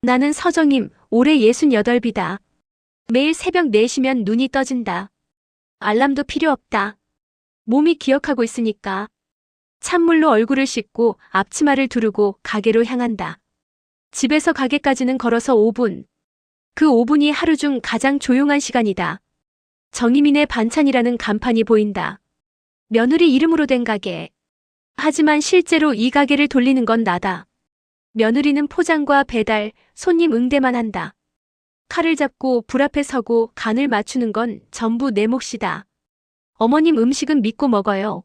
나는 서정임, 올해 68이다. 매일 새벽 4시면 눈이 떠진다. 알람도 필요 없다. 몸이 기억하고 있으니까. 찬물로 얼굴을 씻고 앞치마를 두르고 가게로 향한다. 집에서 가게까지는 걸어서 5분. 그 5분이 하루 중 가장 조용한 시간이다. 정희민의 반찬이라는 간판이 보인다. 며느리 이름으로 된 가게. 하지만 실제로 이 가게를 돌리는 건 나다. 며느리는 포장과 배달, 손님 응대만 한다. 칼을 잡고 불 앞에 서고 간을 맞추는 건 전부 내 몫이다. 어머님 음식은 믿고 먹어요.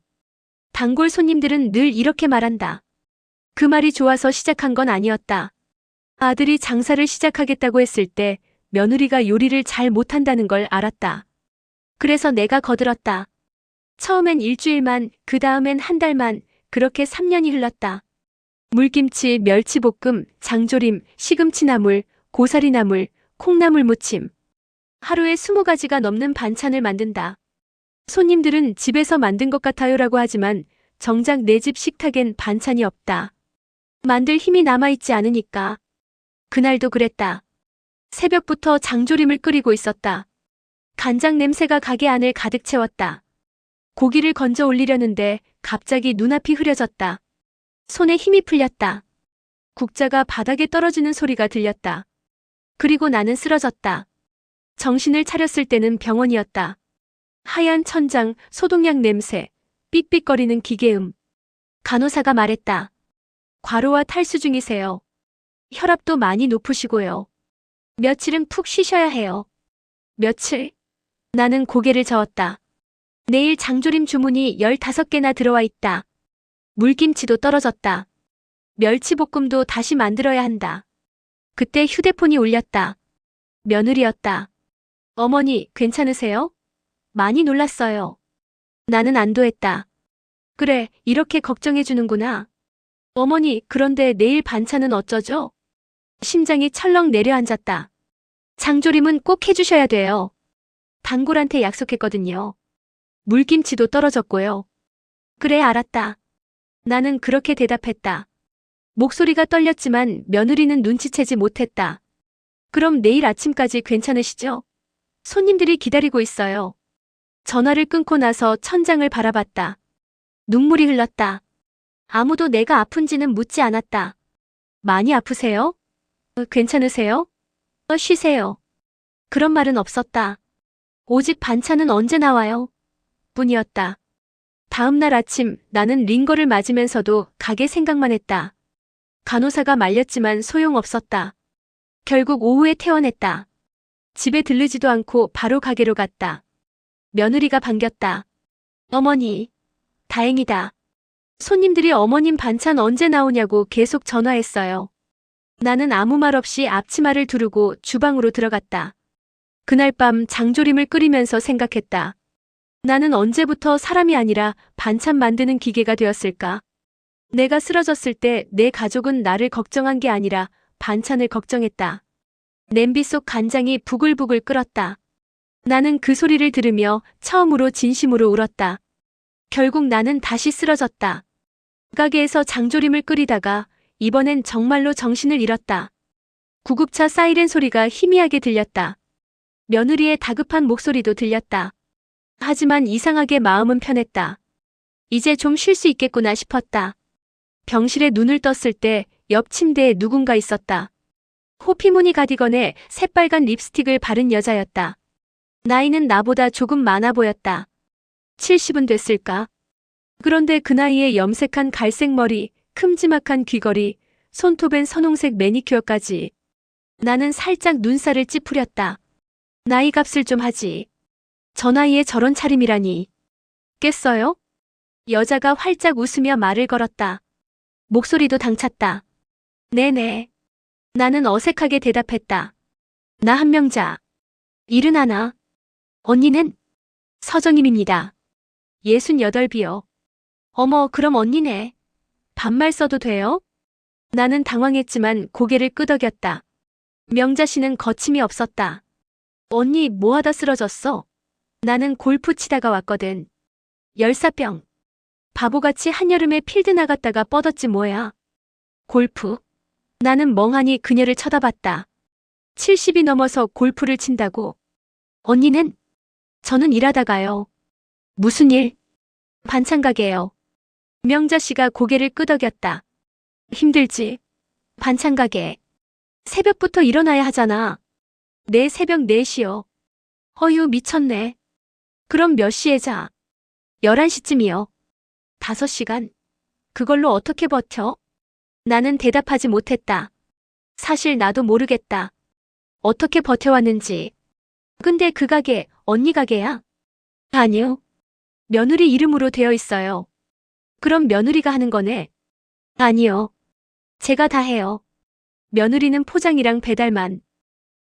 단골 손님들은 늘 이렇게 말한다. 그 말이 좋아서 시작한 건 아니었다. 아들이 장사를 시작하겠다고 했을 때 며느리가 요리를 잘 못한다는 걸 알았다. 그래서 내가 거들었다. 처음엔 일주일만, 그 다음엔 한 달만, 그렇게 3년이 흘렀다. 물김치, 멸치볶음, 장조림, 시금치나물, 고사리나물, 콩나물 무침. 하루에 20가지가 넘는 반찬을 만든다. 손님들은 집에서 만든 것 같아요라고 하지만 정작 내 집 식탁엔 반찬이 없다. 만들 힘이 남아있지 않으니까. 그날도 그랬다. 새벽부터 장조림을 끓이고 있었다. 간장 냄새가 가게 안을 가득 채웠다. 고기를 건져 올리려는데 갑자기 눈앞이 흐려졌다. 손에 힘이 풀렸다. 국자가 바닥에 떨어지는 소리가 들렸다. 그리고 나는 쓰러졌다. 정신을 차렸을 때는 병원이었다. 하얀 천장, 소독약 냄새, 삑삑거리는 기계음. 간호사가 말했다. 과로와 탈수 중이세요. 혈압도 많이 높으시고요. 며칠은 푹 쉬셔야 해요. 며칠? 나는 고개를 저었다. 내일 장조림 주문이 15개나 들어와 있다. 물김치도 떨어졌다. 멸치볶음도 다시 만들어야 한다. 그때 휴대폰이 울렸다. 며느리였다. 어머니, 괜찮으세요? 많이 놀랐어요. 나는 안도했다. 그래, 이렇게 걱정해주는구나. 어머니, 그런데 내일 반찬은 어쩌죠? 심장이 철렁 내려앉았다. 장조림은 꼭 해주셔야 돼요. 단골한테 약속했거든요. 물김치도 떨어졌고요. 그래, 알았다. 나는 그렇게 대답했다. 목소리가 떨렸지만 며느리는 눈치채지 못했다. 그럼 내일 아침까지 괜찮으시죠? 손님들이 기다리고 있어요. 전화를 끊고 나서 천장을 바라봤다. 눈물이 흘렀다. 아무도 내가 아픈지는 묻지 않았다. 많이 아프세요? 괜찮으세요? 쉬세요. 그런 말은 없었다. 오직 반찬은 언제 나와요? 뿐이었다. 다음 날 아침 나는 링거를 맞으면서도 가게 생각만 했다. 간호사가 말렸지만 소용없었다. 결국 오후에 퇴원했다. 집에 들르지도 않고 바로 가게로 갔다. 며느리가 반겼다. 어머니, 다행이다. 손님들이 어머님 반찬 언제 나오냐고 계속 전화했어요. 나는 아무 말 없이 앞치마를 두르고 주방으로 들어갔다. 그날 밤 장조림을 끓이면서 생각했다. 나는 언제부터 사람이 아니라 반찬 만드는 기계가 되었을까? 내가 쓰러졌을 때 내 가족은 나를 걱정한 게 아니라 반찬을 걱정했다. 냄비 속 간장이 부글부글 끓었다. 나는 그 소리를 들으며 처음으로 진심으로 울었다. 결국 나는 다시 쓰러졌다. 가게에서 장조림을 끓이다가 이번엔 정말로 정신을 잃었다. 구급차 사이렌 소리가 희미하게 들렸다. 며느리의 다급한 목소리도 들렸다. 하지만 이상하게 마음은 편했다. 이제 좀 쉴 수 있겠구나 싶었다. 병실에 눈을 떴을 때 옆 침대에 누군가 있었다. 호피무늬 가디건에 새빨간 립스틱을 바른 여자였다. 나이는 나보다 조금 많아 보였다. 70은 됐을까? 그런데 그 나이에 염색한 갈색 머리, 큼지막한 귀걸이, 손톱엔 선홍색 매니큐어까지. 나는 살짝 눈살을 찌푸렸다. 나이 값을 좀 하지. 저 나이에 저런 차림이라니. 깼어요? 여자가 활짝 웃으며 말을 걸었다. 목소리도 당찼다. 네네. 나는 어색하게 대답했다. 나 한명자. 71. 언니는? 서정임입니다. 68이요. 어머, 그럼 언니네. 반말 써도 돼요? 나는 당황했지만 고개를 끄덕였다. 명자 씨는 거침이 없었다. 언니 뭐하다 쓰러졌어? 나는 골프 치다가 왔거든. 열사병. 바보같이 한여름에 필드 나갔다가 뻗었지 뭐야. 골프? 나는 멍하니 그녀를 쳐다봤다. 70이 넘어서 골프를 친다고. 언니는? 저는 일하다가요. 무슨 일? 반찬 가게요. 명자 씨가 고개를 끄덕였다. 힘들지? 반찬 가게. 새벽부터 일어나야 하잖아. 내 새벽 4시요. 어휴, 미쳤네. 그럼 몇 시에 자? 11시쯤이요. 5시간? 그걸로 어떻게 버텨? 나는 대답하지 못했다. 사실 나도 모르겠다. 어떻게 버텨왔는지. 근데 그 가게, 언니 가게야? 아니요. 며느리 이름으로 되어 있어요. 그럼 며느리가 하는 거네? 아니요. 제가 다 해요. 며느리는 포장이랑 배달만.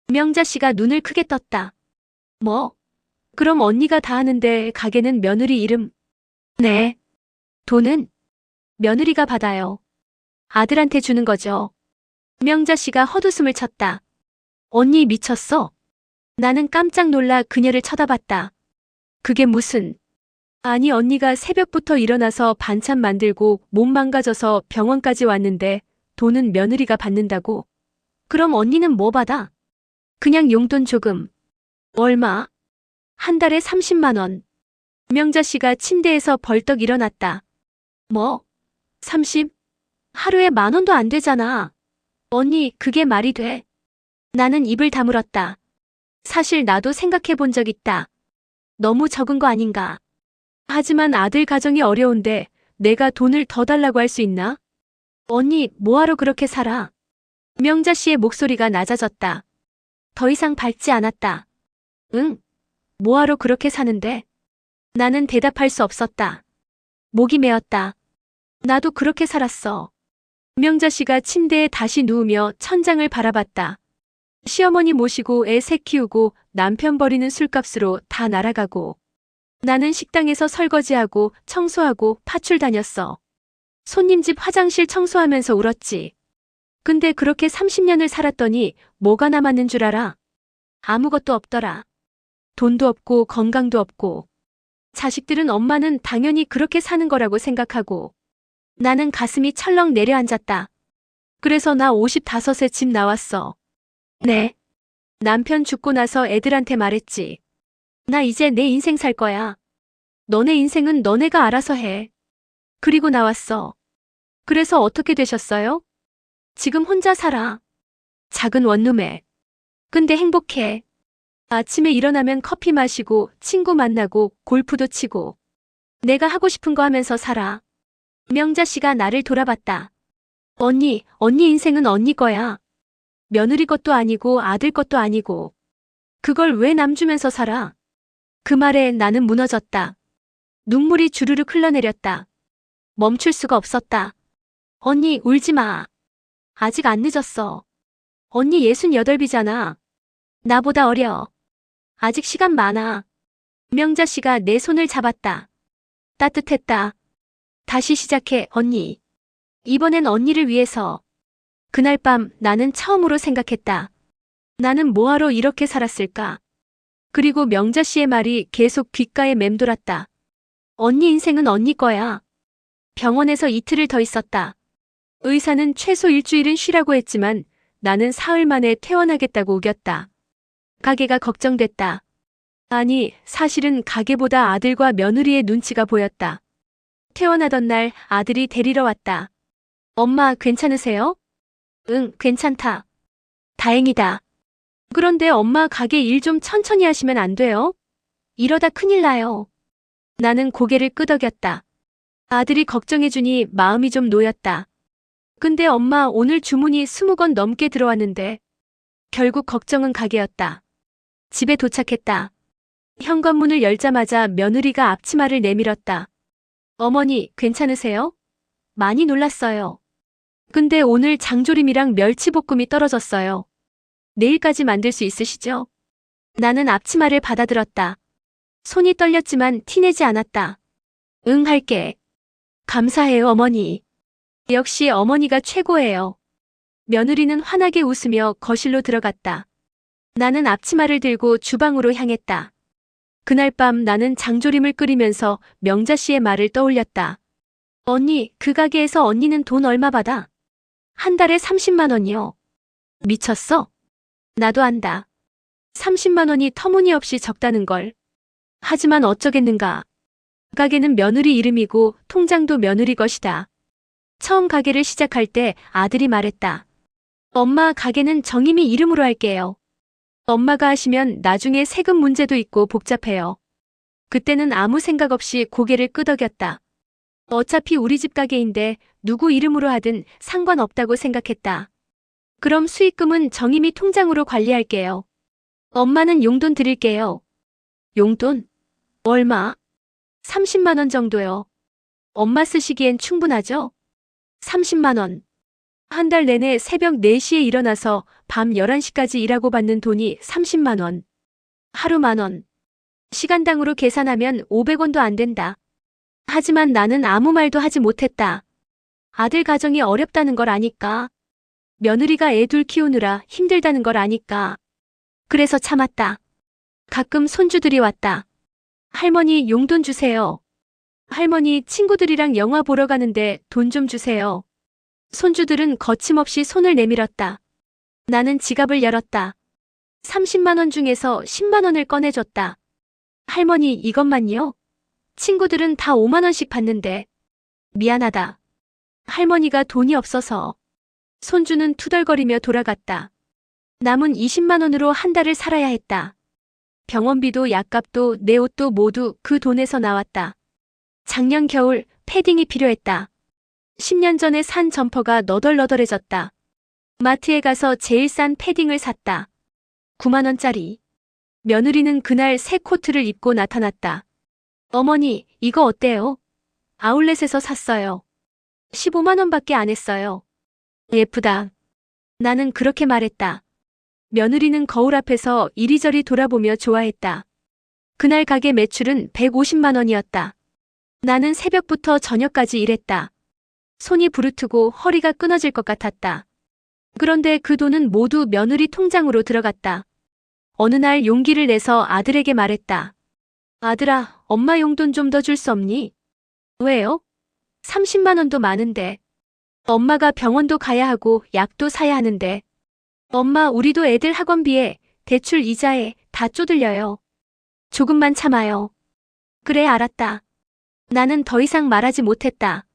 명자 씨가 눈을 크게 떴다. 뭐? 그럼 언니가 다 하는데 가게는 며느리 이름? 네. 돈은? 며느리가 받아요. 아들한테 주는 거죠. 명자 씨가 헛웃음을 쳤다. 언니 미쳤어? 나는 깜짝 놀라 그녀를 쳐다봤다. 그게 무슨... 아니, 언니가 새벽부터 일어나서 반찬 만들고 몸 망가져서 병원까지 왔는데 돈은 며느리가 받는다고? 그럼 언니는 뭐 받아? 그냥 용돈 조금. 얼마? 한 달에 30만 원. 명자 씨가 침대에서 벌떡 일어났다. 뭐? 30? 하루에 10,000원도 안 되잖아. 언니, 그게 말이 돼? 나는 입을 다물었다. 사실 나도 생각해 본 적 있다. 너무 적은 거 아닌가? 하지만 아들 가정이 어려운데 내가 돈을 더 달라고 할 수 있나? 언니, 뭐하러 그렇게 살아? 명자 씨의 목소리가 낮아졌다. 더 이상 밝지 않았다. 응? 뭐하러 그렇게 사는데? 나는 대답할 수 없었다. 목이 메었다. 나도 그렇게 살았어. 명자 씨가 침대에 다시 누우며 천장을 바라봤다. 시어머니 모시고 애 셋 키우고 남편 버리는 술값으로 다 날아가고. 나는 식당에서 설거지하고 청소하고 파출 다녔어. 손님 집 화장실 청소하면서 울었지. 근데 그렇게 30년을 살았더니 뭐가 남았는 줄 알아? 아무것도 없더라. 돈도 없고 건강도 없고. 자식들은 엄마는 당연히 그렇게 사는 거라고 생각하고. 나는 가슴이 철렁 내려앉았다. 그래서 나 55세 집 나왔어. 네. 남편 죽고 나서 애들한테 말했지. 나 이제 내 인생 살 거야. 너네 인생은 너네가 알아서 해. 그리고 나왔어. 그래서 어떻게 되셨어요? 지금 혼자 살아. 작은 원룸에. 근데 행복해. 아침에 일어나면 커피 마시고 친구 만나고 골프도 치고. 내가 하고 싶은 거 하면서 살아. 명자 씨가 나를 돌아봤다. 언니 인생은 언니 거야. 며느리 것도 아니고 아들 것도 아니고. 그걸 왜 남 주면서 살아? 그 말에 나는 무너졌다. 눈물이 주르륵 흘러내렸다. 멈출 수가 없었다. 언니, 울지 마. 아직 안 늦었어. 언니 68이잖아. 나보다 어려. 아직 시간 많아. 명자 씨가 내 손을 잡았다. 따뜻했다. 다시 시작해, 언니. 이번엔 언니를 위해서. 그날 밤 나는 처음으로 생각했다. 나는 뭐하러 이렇게 살았을까? 그리고 명자 씨의 말이 계속 귓가에 맴돌았다. 언니 인생은 언니 거야. 병원에서 이틀을 더 있었다. 의사는 최소 일주일은 쉬라고 했지만 나는 사흘 만에 퇴원하겠다고 우겼다. 가게가 걱정됐다. 아니, 사실은 가게보다 아들과 며느리의 눈치가 보였다. 퇴원하던 날 아들이 데리러 왔다. 엄마, 괜찮으세요? 응, 괜찮다. 다행이다. 그런데 엄마 가게 일 좀 천천히 하시면 안 돼요? 이러다 큰일 나요. 나는 고개를 끄덕였다. 아들이 걱정해주니 마음이 좀 놓였다. 근데 엄마, 오늘 주문이 20건 넘게 들어왔는데. 결국 걱정은 가게였다. 집에 도착했다. 현관문을 열자마자 며느리가 앞치마를 내밀었다. 어머니, 괜찮으세요? 많이 놀랐어요. 근데 오늘 장조림이랑 멸치볶음이 떨어졌어요. 내일까지 만들 수 있으시죠? 나는 앞치마를 받아들었다. 손이 떨렸지만 티내지 않았다. 응, 할게. 감사해요, 어머니. 역시 어머니가 최고예요. 며느리는 환하게 웃으며 거실로 들어갔다. 나는 앞치마를 들고 주방으로 향했다. 그날 밤 나는 장조림을 끓이면서 명자 씨의 말을 떠올렸다. 언니, 그 가게에서 언니는 돈 얼마 받아? 한 달에 30만 원이요. 미쳤어? 나도 안다. 30만 원이 터무니없이 적다는 걸. 하지만 어쩌겠는가. 가게는 며느리 이름이고 통장도 며느리 것이다. 처음 가게를 시작할 때 아들이 말했다. 엄마, 가게는 정임이 이름으로 할게요. 엄마가 하시면 나중에 세금 문제도 있고 복잡해요. 그때는 아무 생각 없이 고개를 끄덕였다. 어차피 우리 집 가게인데 누구 이름으로 하든 상관없다고 생각했다. 그럼 수익금은 정임이 통장으로 관리할게요. 엄마는 용돈 드릴게요. 용돈? 얼마? 30만 원 정도요. 엄마 쓰시기엔 충분하죠? 30만 원. 한 달 내내 새벽 4시에 일어나서 밤 11시까지 일하고 받는 돈이 30만 원. 하루 10,000원. 시간당으로 계산하면 500원도 안 된다. 하지만 나는 아무 말도 하지 못했다. 아들 가정이 어렵다는 걸 아니까. 며느리가 애 둘 키우느라 힘들다는 걸 아니까. 그래서 참았다. 가끔 손주들이 왔다. 할머니, 용돈 주세요. 할머니, 친구들이랑 영화 보러 가는데 돈 좀 주세요. 손주들은 거침없이 손을 내밀었다. 나는 지갑을 열었다. 30만 원 중에서 10만 원을 꺼내줬다. 할머니, 이것만요? 친구들은 다 5만 원씩 받는데. 미안하다. 할머니가 돈이 없어서. 손주는 투덜거리며 돌아갔다. 남은 20만 원으로 한 달을 살아야 했다. 병원비도 약값도 내 옷도 모두 그 돈에서 나왔다. 작년 겨울 패딩이 필요했다. 10년 전에 산 점퍼가 너덜너덜해졌다. 마트에 가서 제일 싼 패딩을 샀다. 9만 원짜리. 며느리는 그날 새 코트를 입고 나타났다. 어머니, 이거 어때요? 아울렛에서 샀어요. 15만 원밖에 안 했어요. 예쁘다. 나는 그렇게 말했다. 며느리는 거울 앞에서 이리저리 돌아보며 좋아했다. 그날 가게 매출은 150만 원이었다. 나는 새벽부터 저녁까지 일했다. 손이 부르트고 허리가 끊어질 것 같았다. 그런데 그 돈은 모두 며느리 통장으로 들어갔다. 어느 날 용기를 내서 아들에게 말했다. 아들아, 엄마 용돈 좀 더 줄 수 없니? 왜요? 30만 원도 많은데. 엄마가 병원도 가야 하고 약도 사야 하는데. 엄마, 우리도 애들 학원비에, 대출 이자에 다 쪼들려요. 조금만 참아요. 그래, 알았다. 나는 더 이상 말하지 못했다.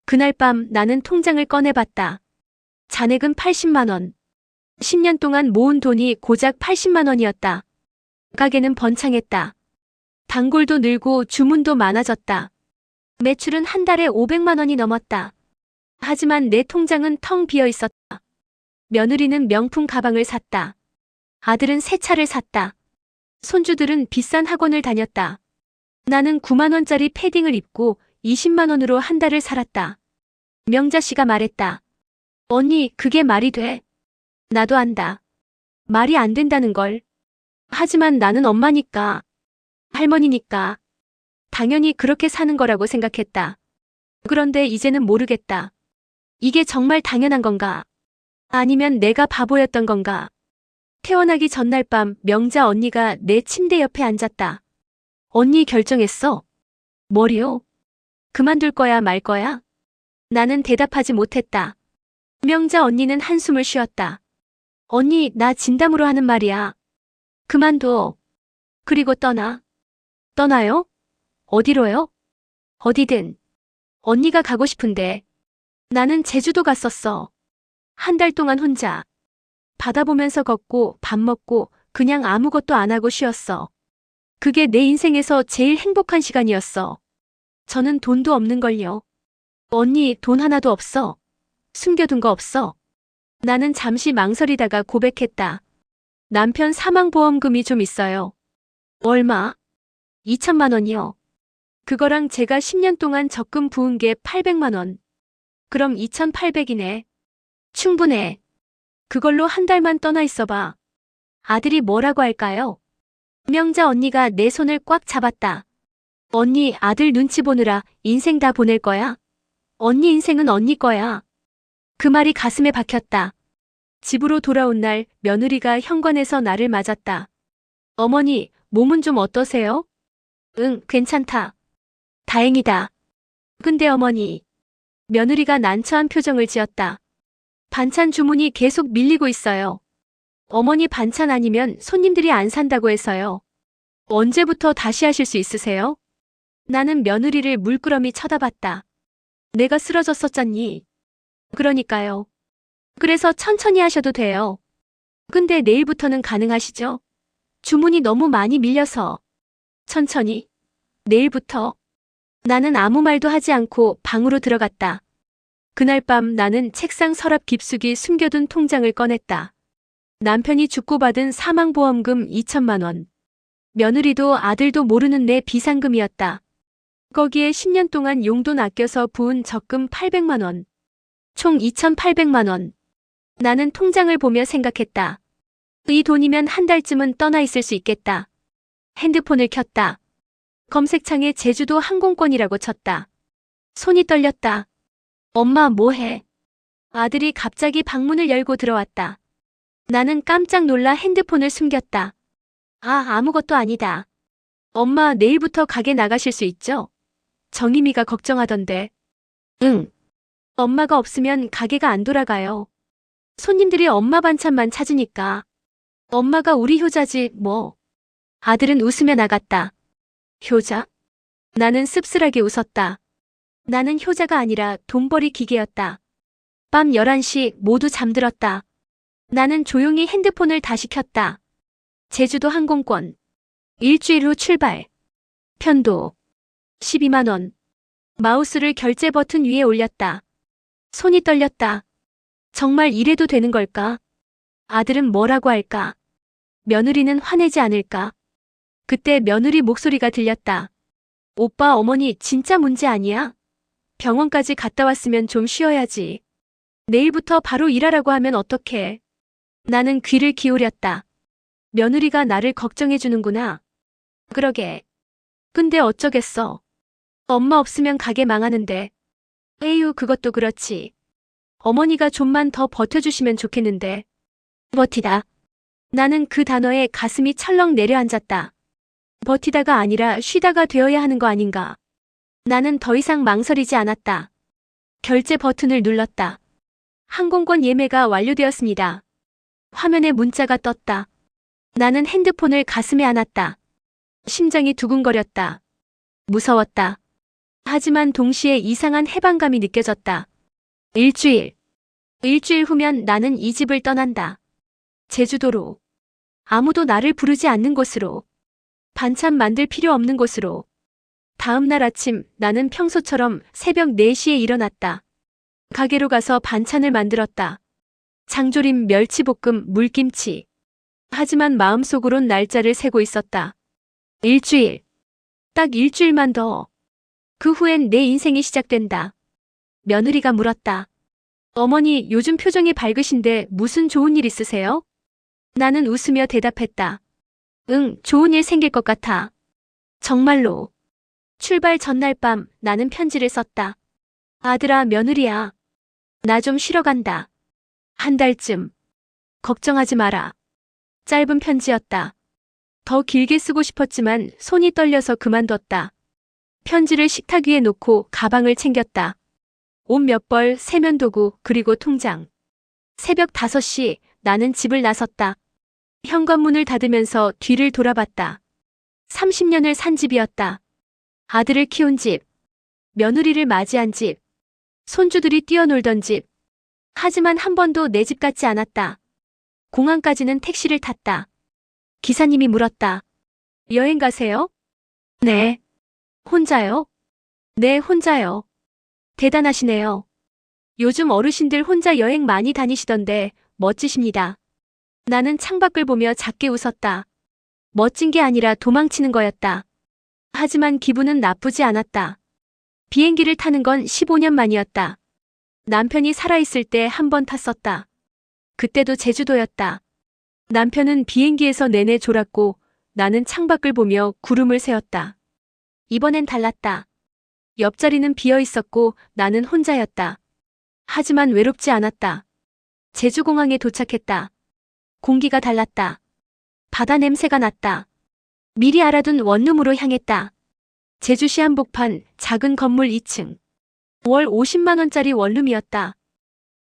그날 밤 나는 통장을 꺼내봤다. 잔액은 80만 원. 10년 동안 모은 돈이 고작 80만 원이었다. 가게는 번창했다. 단골도 늘고 주문도 많아졌다. 매출은 한 달에 500만 원이 넘었다. 하지만 내 통장은 텅 비어 있었다. 며느리는 명품 가방을 샀다. 아들은 새 차를 샀다. 손주들은 비싼 학원을 다녔다. 나는 9만 원짜리 패딩을 입고 20만 원으로 한 달을 살았다. 명자 씨가 말했다. 언니, 그게 말이 돼? 나도 안다. 말이 안 된다는 걸. 하지만 나는 엄마니까. 할머니니까. 당연히 그렇게 사는 거라고 생각했다. 그런데 이제는 모르겠다. 이게 정말 당연한 건가? 아니면 내가 바보였던 건가? 태어나기 전날 밤 명자 언니가 내 침대 옆에 앉았다. 언니 결정했어? 뭐리요? 그만둘 거야 말 거야? 나는 대답하지 못했다. 명자 언니는 한숨을 쉬었다. 언니, 나 진담으로 하는 말이야. 그만둬. 그리고 떠나. 떠나요? 어디로요? 어디든. 언니가 가고 싶은데. 나는 제주도 갔었어. 한 달 동안 혼자. 바다 보면서 걷고 밥 먹고 그냥 아무것도 안 하고 쉬었어. 그게 내 인생에서 제일 행복한 시간이었어. 저는 돈도 없는걸요. 언니, 돈 하나도 없어. 숨겨둔 거 없어. 나는 잠시 망설이다가 고백했다. 남편 사망보험금이 좀 있어요. 얼마? 2천만 원이요. 그거랑 제가 10년 동안 적금 부은 게 800만 원. 그럼 2,800이네. 충분해. 그걸로 한 달만 떠나 있어봐. 아들이 뭐라고 할까요? 명자 언니가 내 손을 꽉 잡았다. 언니, 아들 눈치 보느라 인생 다 보낼 거야? 언니 인생은 언니 거야. 그 말이 가슴에 박혔다. 집으로 돌아온 날 며느리가 현관에서 나를 맞았다. 어머니, 몸은 좀 어떠세요? 응, 괜찮다. 다행이다. 근데 어머니. 며느리가 난처한 표정을 지었다. 반찬 주문이 계속 밀리고 있어요. 어머니 반찬 아니면 손님들이 안 산다고 해서요. 언제부터 다시 하실 수 있으세요? 나는 며느리를 물끄러미 쳐다봤다. 내가 쓰러졌었잖니. 그러니까요. 그래서 천천히 하셔도 돼요. 근데 내일부터는 가능하시죠? 주문이 너무 많이 밀려서. 천천히. 내일부터. 나는 아무 말도 하지 않고 방으로 들어갔다. 그날 밤 나는 책상 서랍 깊숙이 숨겨둔 통장을 꺼냈다. 남편이 죽고 받은 사망보험금 2천만 원. 며느리도 아들도 모르는 내 비상금이었다. 거기에 10년 동안 용돈 아껴서 부은 적금 800만 원. 총 2,800만 원. 나는 통장을 보며 생각했다. 이 돈이면 한 달쯤은 떠나 있을 수 있겠다. 핸드폰을 켰다. 검색창에 제주도 항공권이라고 쳤다. 손이 떨렸다. 엄마 뭐해? 아들이 갑자기 방문을 열고 들어왔다. 나는 깜짝 놀라 핸드폰을 숨겼다. 아무것도 아니다. 엄마 내일부터 가게 나가실 수 있죠? 정희미가 걱정하던데. 응. 엄마가 없으면 가게가 안 돌아가요. 손님들이 엄마 반찬만 찾으니까. 엄마가 우리 효자지 뭐. 아들은 웃으며 나갔다. 효자? 나는 씁쓸하게 웃었다. 나는 효자가 아니라 돈벌이 기계였다. 밤 11시 모두 잠들었다. 나는 조용히 핸드폰을 다시 켰다. 제주도 항공권. 일주일 후 출발. 편도. 12만 원. 마우스를 결제 버튼 위에 올렸다. 손이 떨렸다. 정말 이래도 되는 걸까? 아들은 뭐라고 할까? 며느리는 화내지 않을까? 그때 며느리 목소리가 들렸다. 오빠 어머니 진짜 문제 아니야? 병원까지 갔다 왔으면 좀 쉬어야지. 내일부터 바로 일하라고 하면 어떡해? 나는 귀를 기울였다. 며느리가 나를 걱정해주는구나. 그러게. 근데 어쩌겠어. 엄마 없으면 가게 망하는데. 에휴 그것도 그렇지. 어머니가 좀만 더 버텨주시면 좋겠는데. 버티다. 나는 그 단어에 가슴이 철렁 내려앉았다. 버티다가 아니라 쉬다가 되어야 하는 거 아닌가. 나는 더 이상 망설이지 않았다. 결제 버튼을 눌렀다. 항공권 예매가 완료되었습니다. 화면에 문자가 떴다. 나는 핸드폰을 가슴에 안았다. 심장이 두근거렸다. 무서웠다. 하지만 동시에 이상한 해방감이 느껴졌다. 일주일 후면 나는 이 집을 떠난다. 제주도로. 아무도 나를 부르지 않는 곳으로. 반찬 만들 필요 없는 곳으로. 다음 날 아침 나는 평소처럼 새벽 4시에 일어났다. 가게로 가서 반찬을 만들었다. 장조림, 멸치볶음, 물김치. 하지만 마음속으론 날짜를 세고 있었다. 일주일. 딱 일주일만 더. 그 후엔 내 인생이 시작된다. 며느리가 물었다. 어머니 요즘 표정이 밝으신데 무슨 좋은 일 있으세요? 나는 웃으며 대답했다. 응, 좋은 일 생길 것 같아. 정말로. 출발 전날 밤 나는 편지를 썼다. 아들아, 며느리야. 나 좀 쉬러 간다. 한 달쯤. 걱정하지 마라. 짧은 편지였다. 더 길게 쓰고 싶었지만 손이 떨려서 그만뒀다. 편지를 식탁 위에 놓고 가방을 챙겼다. 옷 몇 벌, 세면도구, 그리고 통장. 새벽 5시 나는 집을 나섰다. 현관문을 닫으면서 뒤를 돌아봤다. 30년을 산 집이었다. 아들을 키운 집. 며느리를 맞이한 집. 손주들이 뛰어놀던 집. 하지만 한 번도 내 집 같지 않았다. 공항까지는 택시를 탔다. 기사님이 물었다. 여행 가세요? 네. 혼자요? 네, 혼자요. 대단하시네요. 요즘 어르신들 혼자 여행 많이 다니시던데 멋지십니다. 나는 창밖을 보며 작게 웃었다. 멋진 게 아니라 도망치는 거였다. 하지만 기분은 나쁘지 않았다. 비행기를 타는 건 15년 만이었다. 남편이 살아있을 때 한 번 탔었다. 그때도 제주도였다. 남편은 비행기에서 내내 졸았고 나는 창밖을 보며 구름을 세웠다. 이번엔 달랐다. 옆자리는 비어 있었고 나는 혼자였다. 하지만 외롭지 않았다. 제주공항에 도착했다. 공기가 달랐다. 바다 냄새가 났다. 미리 알아둔 원룸으로 향했다. 제주시 한복판 작은 건물 2층. 월 50만 원짜리 원룸이었다.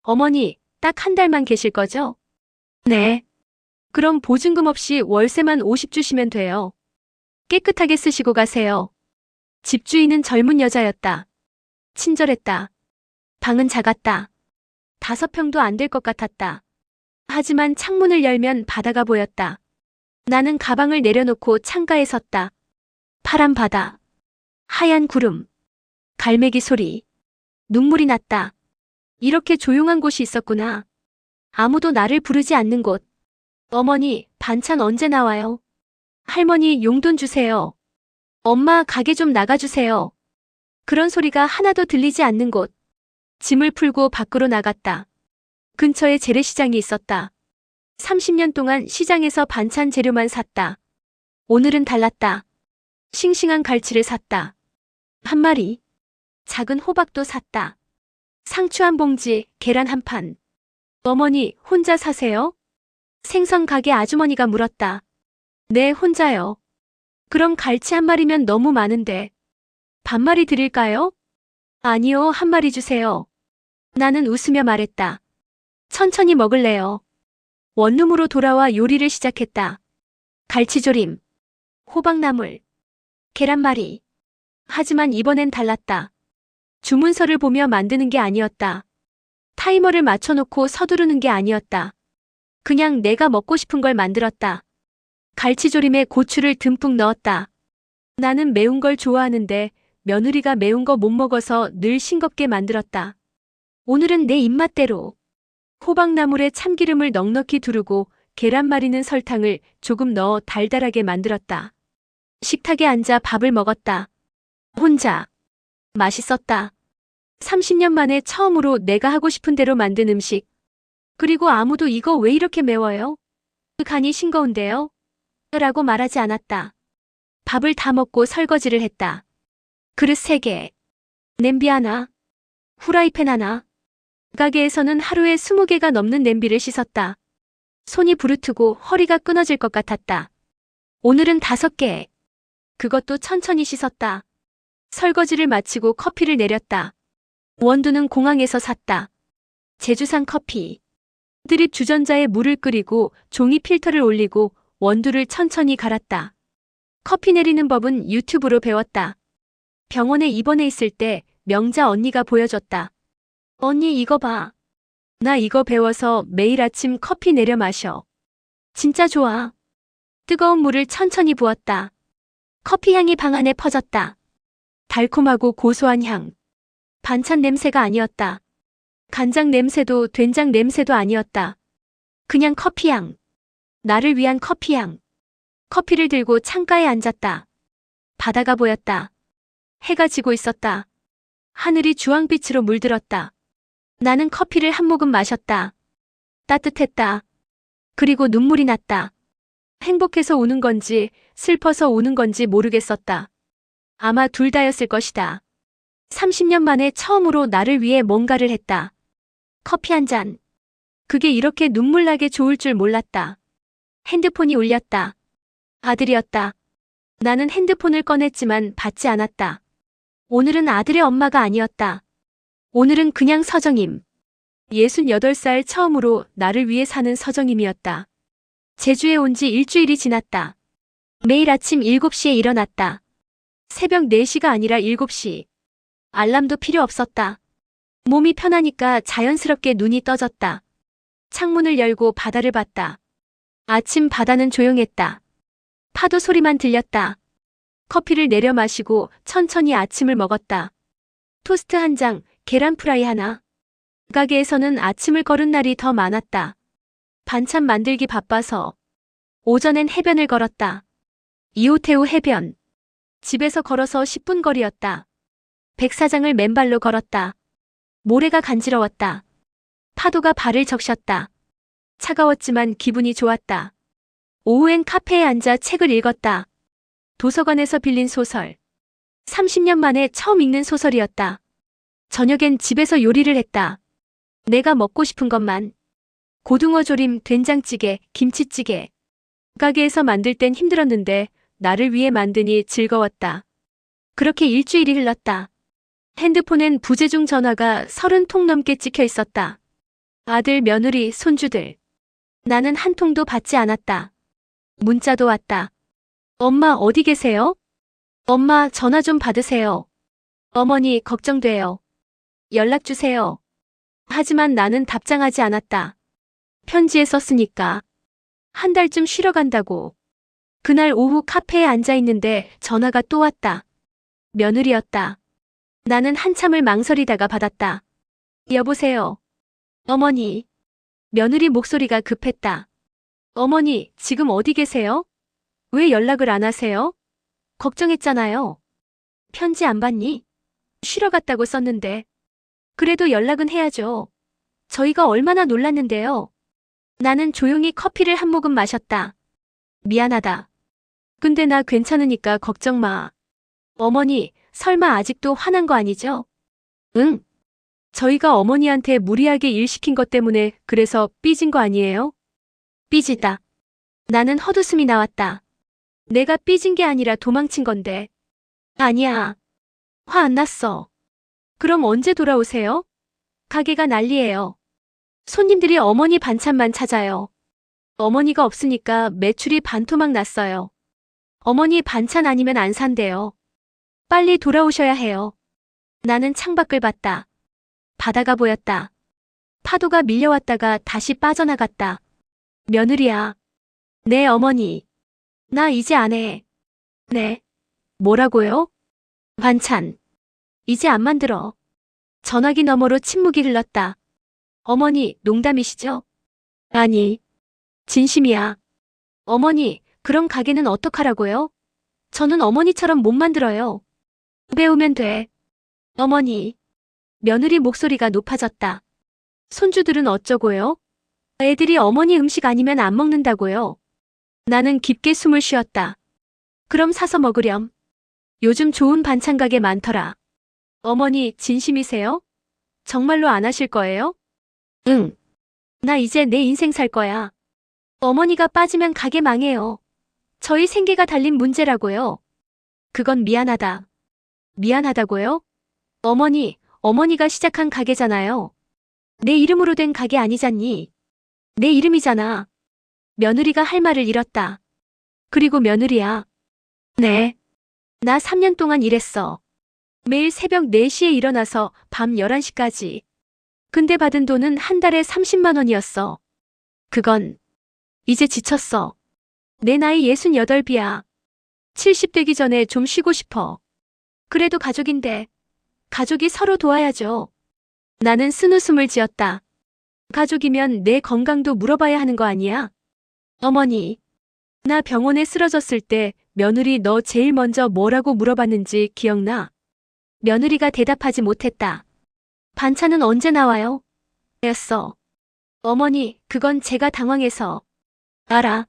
어머니, 딱 한 달만 계실 거죠? 네. 그럼 보증금 없이 월세만 50 주시면 돼요. 깨끗하게 쓰시고 가세요. 집주인은 젊은 여자였다. 친절했다. 방은 작았다. 5평도 안 될 것 같았다. 하지만 창문을 열면 바다가 보였다. 나는 가방을 내려놓고 창가에 섰다. 파란 바다, 하얀 구름, 갈매기 소리, 눈물이 났다. 이렇게 조용한 곳이 있었구나. 아무도 나를 부르지 않는 곳. 어머니, 반찬 언제 나와요? 할머니, 용돈 주세요. 엄마, 가게 좀 나가주세요. 그런 소리가 하나도 들리지 않는 곳. 짐을 풀고 밖으로 나갔다. 근처에 재래시장이 있었다. 30년 동안 시장에서 반찬 재료만 샀다. 오늘은 달랐다. 싱싱한 갈치를 샀다. 한 마리. 작은 호박도 샀다. 상추 한 봉지, 계란 한 판. 어머니, 혼자 사세요? 생선 가게 아주머니가 물었다. 네, 혼자요. 그럼 갈치 한 마리면 너무 많은데. 반마리 드릴까요? 아니요, 한 마리 주세요. 나는 웃으며 말했다. 천천히 먹을래요. 원룸으로 돌아와 요리를 시작했다. 갈치조림, 호박나물, 계란말이. 하지만 이번엔 달랐다. 주문서를 보며 만드는 게 아니었다. 타이머를 맞춰놓고 서두르는 게 아니었다. 그냥 내가 먹고 싶은 걸 만들었다. 갈치조림에 고추를 듬뿍 넣었다. 나는 매운 걸 좋아하는데 며느리가 매운 거 못 먹어서 늘 싱겁게 만들었다. 오늘은 내 입맛대로. 호박나물에 참기름을 넉넉히 두르고 계란말이는 설탕을 조금 넣어 달달하게 만들었다. 식탁에 앉아 밥을 먹었다. 혼자. 맛있었다. 30년 만에 처음으로 내가 하고 싶은 대로 만든 음식. 그리고 아무도 이거 왜 이렇게 매워요? 간이 싱거운데요? 라고 말하지 않았다. 밥을 다 먹고 설거지를 했다. 그릇 3개. 냄비 하나. 후라이팬 하나. 가게에서는 하루에 20개가 넘는 냄비를 씻었다. 손이 부르트고 허리가 끊어질 것 같았다. 오늘은 5개. 그것도 천천히 씻었다. 설거지를 마치고 커피를 내렸다. 원두는 공항에서 샀다. 제주산 커피. 드립 주전자에 물을 끓이고 종이 필터를 올리고 원두를 천천히 갈았다. 커피 내리는 법은 유튜브로 배웠다. 병원에 입원해 있을 때 명자 언니가 보여줬다. 언니 이거 봐. 나 이거 배워서 매일 아침 커피 내려 마셔. 진짜 좋아. 뜨거운 물을 천천히 부었다. 커피 향이 방 안에 퍼졌다. 달콤하고 고소한 향. 반찬 냄새가 아니었다. 간장 냄새도 된장 냄새도 아니었다. 그냥 커피향. 나를 위한 커피향. 커피를 들고 창가에 앉았다. 바다가 보였다. 해가 지고 있었다. 하늘이 주황빛으로 물들었다. 나는 커피를 한 모금 마셨다. 따뜻했다. 그리고 눈물이 났다. 행복해서 우는 건지 슬퍼서 우는 건지 모르겠었다. 아마 둘 다였을 것이다. 30년 만에 처음으로 나를 위해 뭔가를 했다. 커피 한 잔. 그게 이렇게 눈물나게 좋을 줄 몰랐다. 핸드폰이 울렸다. 아들이었다. 나는 핸드폰을 꺼냈지만 받지 않았다. 오늘은 아들의 엄마가 아니었다. 오늘은 그냥 서정임. 68살 처음으로 나를 위해 사는 서정임이었다. 제주에 온 지 일주일이 지났다. 매일 아침 7시에 일어났다. 새벽 4시가 아니라 7시. 알람도 필요 없었다. 몸이 편하니까 자연스럽게 눈이 떠졌다. 창문을 열고 바다를 봤다. 아침 바다는 조용했다. 파도 소리만 들렸다. 커피를 내려 마시고 천천히 아침을 먹었다. 토스트 한 장, 계란 프라이 하나. 가게에서는 아침을 거른 날이 더 많았다. 반찬 만들기 바빠서. 오전엔 해변을 걸었다. 이호태우 해변. 집에서 걸어서 10분 거리였다. 백사장을 맨발로 걸었다. 모래가 간지러웠다. 파도가 발을 적셨다. 차가웠지만 기분이 좋았다. 오후엔 카페에 앉아 책을 읽었다. 도서관에서 빌린 소설. 30년 만에 처음 읽는 소설이었다. 저녁엔 집에서 요리를 했다. 내가 먹고 싶은 것만. 고등어 조림, 된장찌개, 김치찌개. 가게에서 만들 땐 힘들었는데 나를 위해 만드니 즐거웠다. 그렇게 일주일이 흘렀다. 핸드폰엔 부재중 전화가 30통 넘게 찍혀 있었다. 아들, 며느리, 손주들. 나는 한 통도 받지 않았다. 문자도 왔다. 엄마 어디 계세요? 엄마 전화 좀 받으세요. 어머니 걱정돼요. 연락 주세요. 하지만 나는 답장하지 않았다. 편지에 썼으니까. 한 달쯤 쉬러 간다고. 그날 오후 카페에 앉아 있는데 전화가 또 왔다. 며느리였다. 나는 한참을 망설이다가 받았다. 여보세요. 어머니. 며느리 목소리가 급했다. 어머니, 지금 어디 계세요? 왜 연락을 안 하세요? 걱정했잖아요. 편지 안 받니? 쉬러 갔다고 썼는데. 그래도 연락은 해야죠. 저희가 얼마나 놀랐는데요. 나는 조용히 커피를 한 모금 마셨다. 미안하다. 근데 나 괜찮으니까 걱정 마. 어머니, 설마 아직도 화난 거 아니죠? 응. 저희가 어머니한테 무리하게 일 시킨 것 때문에 그래서 삐진 거 아니에요? 삐지다. 나는 헛웃음이 나왔다. 내가 삐진 게 아니라 도망친 건데. 아니야. 화 안 났어. 그럼 언제 돌아오세요? 가게가 난리예요. 손님들이 어머니 반찬만 찾아요. 어머니가 없으니까 매출이 반토막 났어요. 어머니 반찬 아니면 안 산대요. 빨리 돌아오셔야 해요. 나는 창밖을 봤다. 바다가 보였다. 파도가 밀려왔다가 다시 빠져나갔다. 며느리야. 네, 어머니. 나 이제 안 해. 네. 뭐라고요? 반찬. 이제 안 만들어. 전화기 너머로 침묵이 흘렀다. 어머니, 농담이시죠? 아니. 진심이야. 어머니, 그럼 가게는 어떡하라고요? 저는 어머니처럼 못 만들어요. 배우면 돼. 어머니. 며느리 목소리가 높아졌다. 손주들은 어쩌고요? 애들이 어머니 음식 아니면 안 먹는다고요. 나는 깊게 숨을 쉬었다. 그럼 사서 먹으렴. 요즘 좋은 반찬 가게 많더라. 어머니 진심이세요? 정말로 안 하실 거예요? 응. 나 이제 내 인생 살 거야. 어머니가 빠지면 가게 망해요. 저희 생계가 달린 문제라고요. 그건 미안하다. 미안하다고요? 어머니가 시작한 가게잖아요. 내 이름으로 된 가게 아니잖니. 내 이름이잖아. 며느리가 할 말을 잃었다. 그리고 며느리야. 네. 나 3년 동안 일했어. 매일 새벽 4시에 일어나서 밤 11시까지. 근데 받은 돈은 한 달에 30만 원이었어. 그건 이제 지쳤어. 내 나이 68이야. 70 되기 전에 좀 쉬고 싶어. 그래도 가족인데. 가족이 서로 도와야죠. 나는 쓴웃음을 지었다. 가족이면 내 건강도 물어봐야 하는 거 아니야? 어머니. 나 병원에 쓰러졌을 때 며느리 너 제일 먼저 뭐라고 물어봤는지 기억나? 며느리가 대답하지 못했다. 반찬은 언제 나와요? 였어. 어머니, 그건 제가 당황해서. 알아.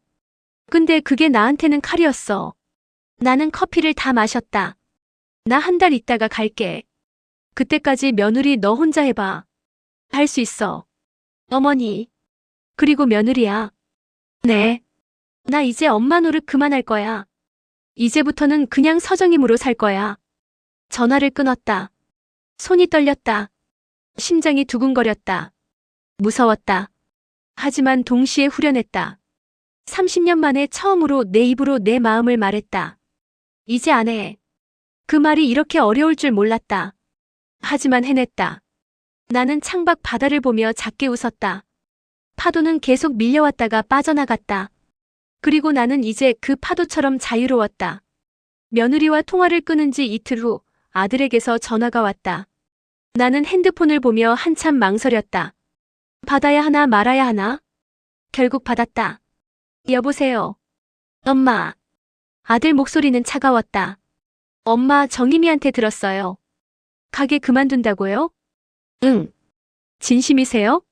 근데 그게 나한테는 칼이었어. 나는 커피를 다 마셨다. 나 한 달 있다가 갈게. 그때까지 며느리 너 혼자 해봐. 할 수 있어. 어머니. 그리고 며느리야. 네. 나 이제 엄마 노릇 그만할 거야. 이제부터는 그냥 서정임으로 살 거야. 전화를 끊었다. 손이 떨렸다. 심장이 두근거렸다. 무서웠다. 하지만 동시에 후련했다. 30년 만에 처음으로 내 입으로 내 마음을 말했다. 이제 안 해. 그 말이 이렇게 어려울 줄 몰랐다. 하지만 해냈다. 나는 창밖 바다를 보며 작게 웃었다. 파도는 계속 밀려왔다가 빠져나갔다. 그리고 나는 이제 그 파도처럼 자유로웠다. 며느리와 통화를 끊은 지 이틀 후 아들에게서 전화가 왔다. 나는 핸드폰을 보며 한참 망설였다. 받아야 하나 말아야 하나? 결국 받았다. 여보세요. 엄마. 아들 목소리는 차가웠다. 엄마, 정림이한테 들었어요. 가게 그만둔다고요? 응. 진심이세요?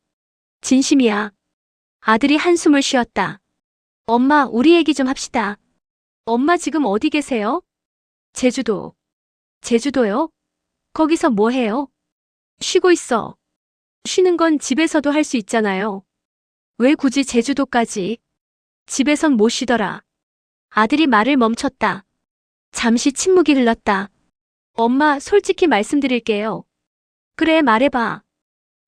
진심이야. 아들이 한숨을 쉬었다. 엄마, 우리 얘기 좀 합시다. 엄마 지금 어디 계세요? 제주도. 제주도요? 거기서 뭐 해요? 쉬고 있어. 쉬는 건 집에서도 할 수 있잖아요. 왜 굳이 제주도까지? 집에선 못 쉬더라. 아들이 말을 멈췄다. 잠시 침묵이 흘렀다. 엄마, 솔직히 말씀드릴게요. 그래, 말해봐.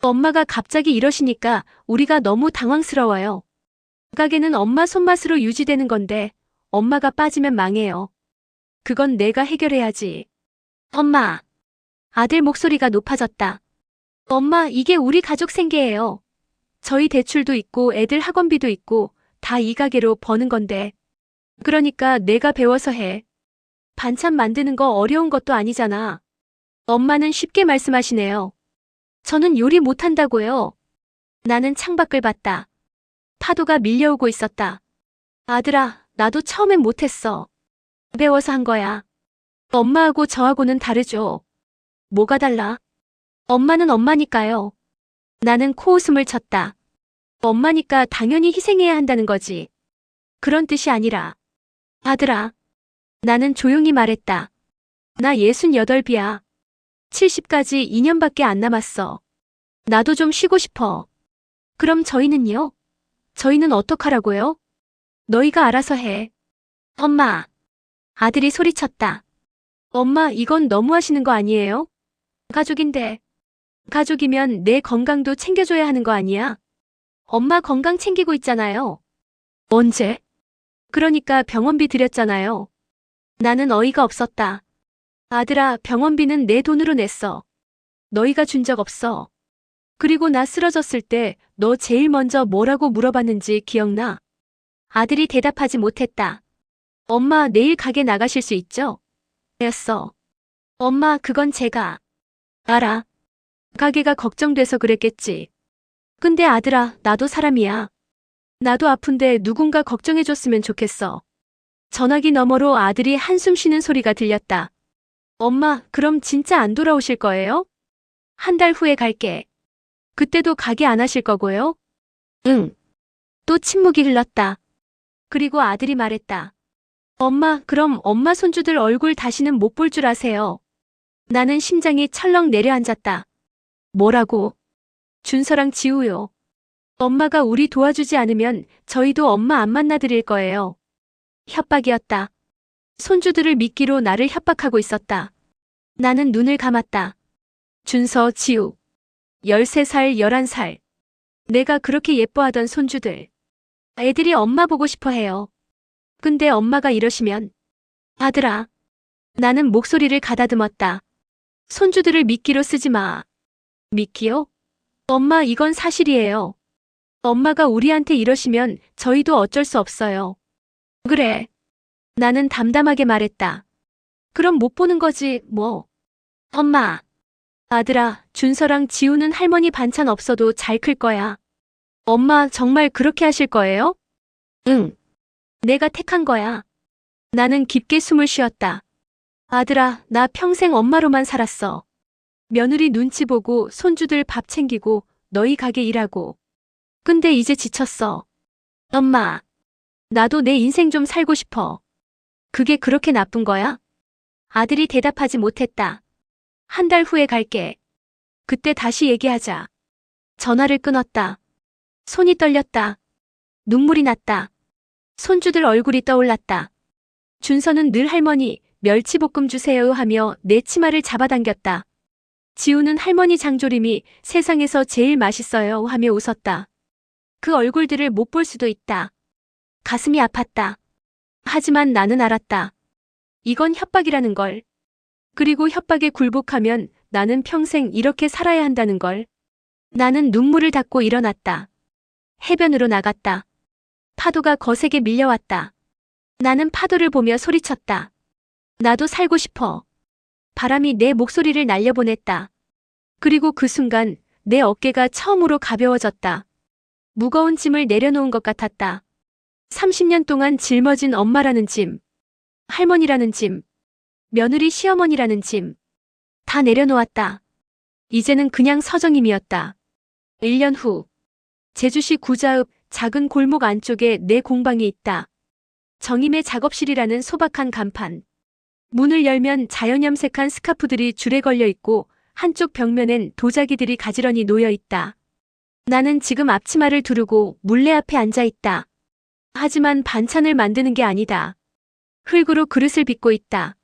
엄마가 갑자기 이러시니까 우리가 너무 당황스러워요. 가게는 엄마 손맛으로 유지되는 건데 엄마가 빠지면 망해요. 그건 내가 해결해야지. 엄마. 아들 목소리가 높아졌다. 엄마, 이게 우리 가족 생계예요. 저희 대출도 있고 애들 학원비도 있고 다 이 가게로 버는 건데. 그러니까 내가 배워서 해. 반찬 만드는 거 어려운 것도 아니잖아. 엄마는 쉽게 말씀하시네요. 저는 요리 못한다고요. 나는 창밖을 봤다. 파도가 밀려오고 있었다. 아들아, 나도 처음엔 못했어. 배워서 한 거야. 엄마하고 저하고는 다르죠. 뭐가 달라? 엄마는 엄마니까요. 나는 코웃음을 쳤다. 엄마니까 당연히 희생해야 한다는 거지. 그런 뜻이 아니라. 아들아. 나는 조용히 말했다. 나 68이야. 70까지 2년밖에 안 남았어. 나도 좀 쉬고 싶어. 그럼 저희는요? 저희는 어떡하라고요? 너희가 알아서 해. 엄마. 아들이 소리쳤다. 엄마, 이건 너무하시는 거 아니에요? 가족인데. 가족이면 내 건강도 챙겨줘야 하는 거 아니야? 엄마 건강 챙기고 있잖아요. 언제? 그러니까 병원비 드렸잖아요. 나는 어이가 없었다. 아들아, 병원비는 내 돈으로 냈어. 너희가 준 적 없어. 그리고 나 쓰러졌을 때 너 제일 먼저 뭐라고 물어봤는지 기억나? 아들이 대답하지 못했다. 엄마, 내일 가게 나가실 수 있죠? 였어. 엄마, 그건 제가. 알아. 가게가 걱정돼서 그랬겠지. 근데 아들아, 나도 사람이야. 나도 아픈데 누군가 걱정해줬으면 좋겠어. 전화기 너머로 아들이 한숨 쉬는 소리가 들렸다. 엄마, 그럼 진짜 안 돌아오실 거예요? 한 달 후에 갈게. 그때도 가게 안 하실 거고요? 응. 또 침묵이 흘렀다. 그리고 아들이 말했다. 엄마, 그럼 엄마 손주들 얼굴 다시는 못 볼 줄 아세요? 나는 심장이 철렁 내려앉았다. 뭐라고? 준서랑 지우요. 엄마가 우리 도와주지 않으면 저희도 엄마 안 만나드릴 거예요. 협박이었다. 손주들을 미끼로 나를 협박하고 있었다. 나는 눈을 감았다. 준서, 지우. 13살, 11살. 내가 그렇게 예뻐하던 손주들. 애들이 엄마 보고 싶어 해요. 근데 엄마가 이러시면. 아들아. 나는 목소리를 가다듬었다. 손주들을 미끼로 쓰지 마. 미끼요? 엄마, 이건 사실이에요. 엄마가 우리한테 이러시면 저희도 어쩔 수 없어요. 그래. 나는 담담하게 말했다. 그럼 못 보는 거지, 뭐. 엄마. 아들아, 준서랑 지우는 할머니 반찬 없어도 잘 클 거야. 엄마, 정말 그렇게 하실 거예요? 응. 내가 택한 거야. 나는 깊게 숨을 쉬었다. 아들아, 나 평생 엄마로만 살았어. 며느리 눈치 보고 손주들 밥 챙기고 너희 가게 일하고. 근데 이제 지쳤어. 엄마. 나도 내 인생 좀 살고 싶어. 그게 그렇게 나쁜 거야? 아들이 대답하지 못했다. 한 달 후에 갈게. 그때 다시 얘기하자. 전화를 끊었다. 손이 떨렸다. 눈물이 났다. 손주들 얼굴이 떠올랐다. 준서는 늘 할머니, 멸치볶음 주세요 하며 내 치마를 잡아당겼다. 지우는 할머니 장조림이 세상에서 제일 맛있어요 하며 웃었다. 그 얼굴들을 못 볼 수도 있다. 가슴이 아팠다. 하지만 나는 알았다. 이건 협박이라는 걸. 그리고 협박에 굴복하면 나는 평생 이렇게 살아야 한다는 걸. 나는 눈물을 닦고 일어났다. 해변으로 나갔다. 파도가 거세게 밀려왔다. 나는 파도를 보며 소리쳤다. 나도 살고 싶어. 바람이 내 목소리를 날려보냈다. 그리고 그 순간 내 어깨가 처음으로 가벼워졌다. 무거운 짐을 내려놓은 것 같았다. 30년 동안 짊어진 엄마라는 짐, 할머니라는 짐, 며느리 시어머니라는 짐, 다 내려놓았다. 이제는 그냥 서정임이었다. 1년 후, 제주시 구자읍 작은 골목 안쪽에 내 공방이 있다. 정임의 작업실이라는 소박한 간판. 문을 열면 자연염색한 스카프들이 줄에 걸려 있고 한쪽 벽면엔 도자기들이 가지런히 놓여 있다. 나는 지금 앞치마를 두르고 물레 앞에 앉아 있다. 하지만 반찬을 만드는 게 아니다. 흙으로 그릇을 빚고 있다.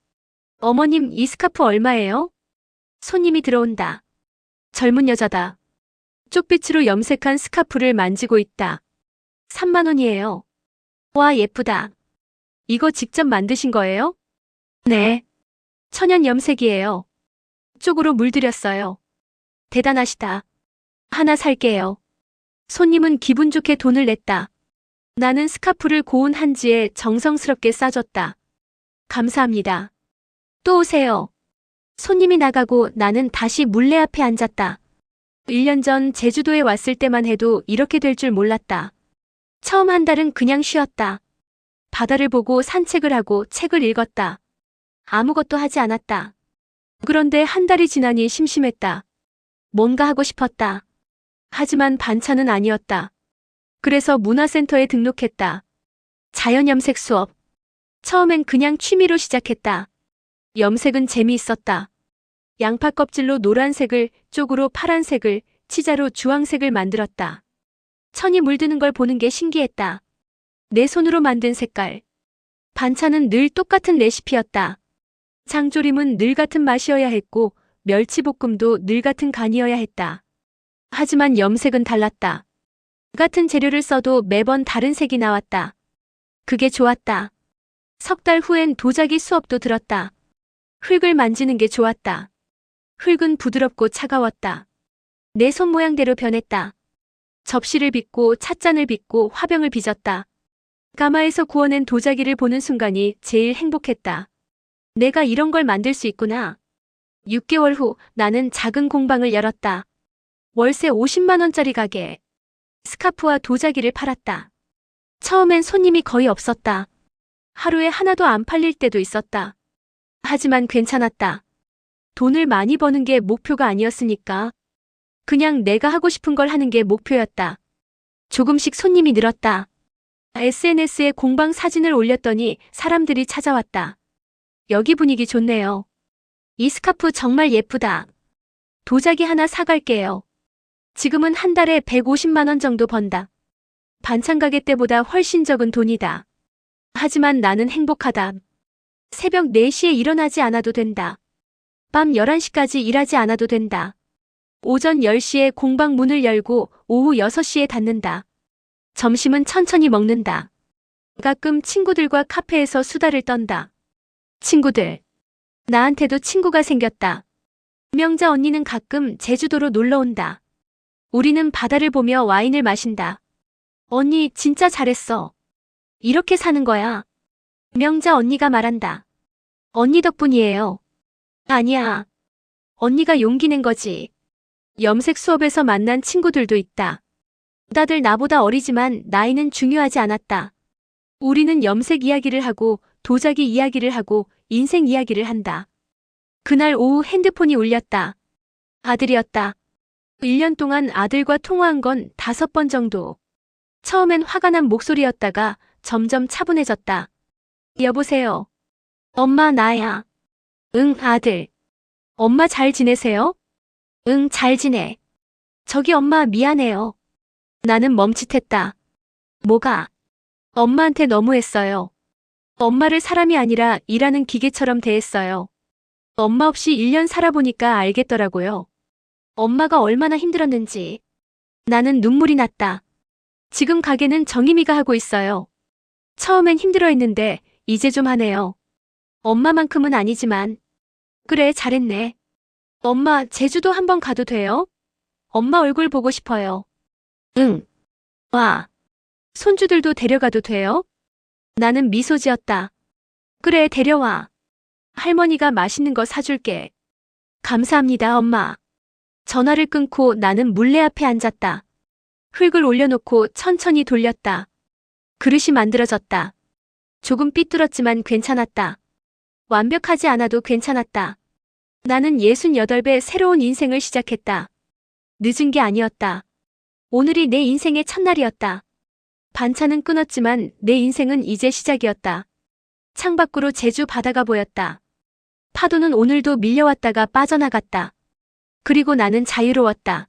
어머님, 이 스카프 얼마예요? 손님이 들어온다. 젊은 여자다. 쪽빛으로 염색한 스카프를 만지고 있다. 3만 원이에요. 와, 예쁘다. 이거 직접 만드신 거예요? 네. 천연 염색이에요. 쪽으로 물들였어요. 대단하시다. 하나 살게요. 손님은 기분 좋게 돈을 냈다. 나는 스카프를 고운 한지에 정성스럽게 싸줬다. 감사합니다. 또 오세요. 손님이 나가고 나는 다시 물레 앞에 앉았다. 1년 전 제주도에 왔을 때만 해도 이렇게 될 줄 몰랐다. 처음 한 달은 그냥 쉬었다. 바다를 보고 산책을 하고 책을 읽었다. 아무것도 하지 않았다. 그런데 한 달이 지나니 심심했다. 뭔가 하고 싶었다. 하지만 반찬은 아니었다. 그래서 문화센터에 등록했다. 자연염색 수업. 처음엔 그냥 취미로 시작했다. 염색은 재미있었다. 양파 껍질로 노란색을, 쪽으로 파란색을, 치자로 주황색을 만들었다. 천이 물드는 걸 보는 게 신기했다. 내 손으로 만든 색깔. 반찬은 늘 똑같은 레시피였다. 장조림은 늘 같은 맛이어야 했고 멸치볶음도 늘 같은 간이어야 했다. 하지만 염색은 달랐다. 같은 재료를 써도 매번 다른 색이 나왔다. 그게 좋았다. 석 달 후엔 도자기 수업도 들었다. 흙을 만지는 게 좋았다. 흙은 부드럽고 차가웠다. 내 손 모양대로 변했다. 접시를 빚고 찻잔을 빚고 화병을 빚었다. 가마에서 구워낸 도자기를 보는 순간이 제일 행복했다. 내가 이런 걸 만들 수 있구나. 6개월 후 나는 작은 공방을 열었다. 월세 50만 원짜리 가게. 스카프와 도자기를 팔았다. 처음엔 손님이 거의 없었다. 하루에 하나도 안 팔릴 때도 있었다. 하지만 괜찮았다. 돈을 많이 버는 게 목표가 아니었으니까. 그냥 내가 하고 싶은 걸 하는 게 목표였다. 조금씩 손님이 늘었다. SNS에 공방 사진을 올렸더니 사람들이 찾아왔다. 여기 분위기 좋네요. 이 스카프 정말 예쁘다. 도자기 하나 사갈게요. 지금은 한 달에 150만 원 정도 번다. 반찬 가게 때보다 훨씬 적은 돈이다. 하지만 나는 행복하다. 새벽 4시에 일어나지 않아도 된다. 밤 11시까지 일하지 않아도 된다. 오전 10시에 공방 문을 열고 오후 6시에 닫는다. 점심은 천천히 먹는다. 가끔 친구들과 카페에서 수다를 떤다. 친구들. 나한테도 친구가 생겼다. 명자 언니는 가끔 제주도로 놀러 온다. 우리는 바다를 보며 와인을 마신다. 언니 진짜 잘했어. 이렇게 사는 거야. 명자 언니가 말한다. 언니 덕분이에요. 아니야. 언니가 용기 낸 거지. 염색 수업에서 만난 친구들도 있다. 다들 나보다 어리지만 나이는 중요하지 않았다. 우리는 염색 이야기를 하고 도자기 이야기를 하고 인생 이야기를 한다. 그날 오후 핸드폰이 울렸다. 아들이었다. 1년 동안 아들과 통화한 건 5번 정도. 처음엔 화가 난 목소리였다가 점점 차분해졌다. 여보세요. 엄마 나야. 응, 아들. 엄마 잘 지내세요? 응, 잘 지내. 저기 엄마 미안해요. 나는 멈칫했다. 뭐가? 엄마한테 너무했어요. 엄마를 사람이 아니라 일하는 기계처럼 대했어요. 엄마 없이 1년 살아보니까 알겠더라고요. 엄마가 얼마나 힘들었는지. 나는 눈물이 났다. 지금 가게는 정희미가 하고 있어요. 처음엔 힘들어했는데 이제 좀 하네요. 엄마만큼은 아니지만. 그래, 잘했네. 엄마, 제주도 한번 가도 돼요? 엄마 얼굴 보고 싶어요. 응. 와. 손주들도 데려가도 돼요? 나는 미소 지었다. 그래, 데려와. 할머니가 맛있는 거 사줄게. 감사합니다, 엄마. 전화를 끊고 나는 물레 앞에 앉았다. 흙을 올려놓고 천천히 돌렸다. 그릇이 만들어졌다. 조금 삐뚤었지만 괜찮았다. 완벽하지 않아도 괜찮았다. 나는 68배 새로운 인생을 시작했다. 늦은 게 아니었다. 오늘이 내 인생의 첫날이었다. 반찬은 끊었지만 내 인생은 이제 시작이었다. 창밖으로 제주 바다가 보였다. 파도는 오늘도 밀려왔다가 빠져나갔다. 그리고 나는 자유로웠다.